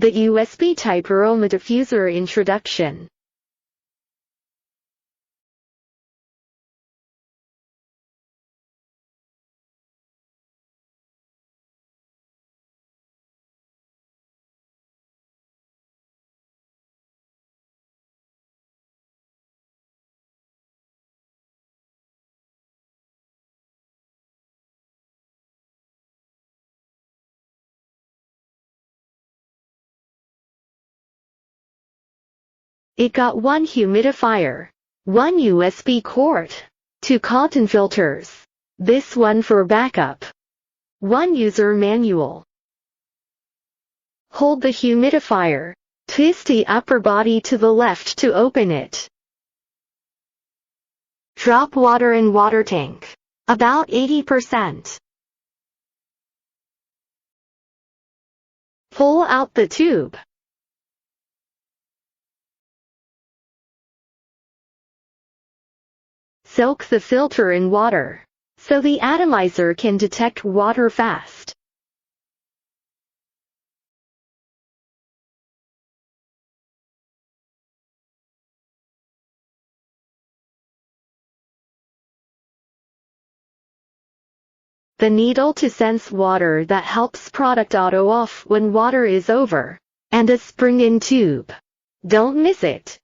The USB Type aroma diffuser introduction. It got one humidifier, one USB cord, two cotton filters, this one for backup, one user manual. Hold the humidifier, twist the upper body to the left to open it. Drop water in water tank, about 80%. Pull out the tube. Soak the filter in water, so the atomizer can detect water fast. The needle to sense water that helps product auto off when water is over, and a spring-in tube. Don't miss it.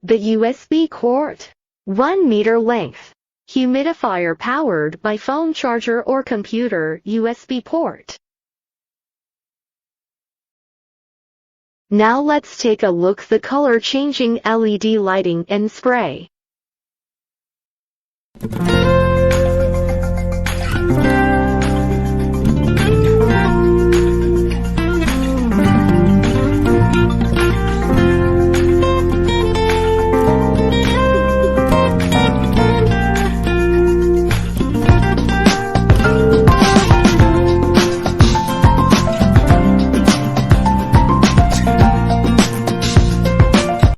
The USB cord. 1 meter length. Humidifier powered by phone charger or computer USB port. Now let's take a look the color changing LED lighting and spray.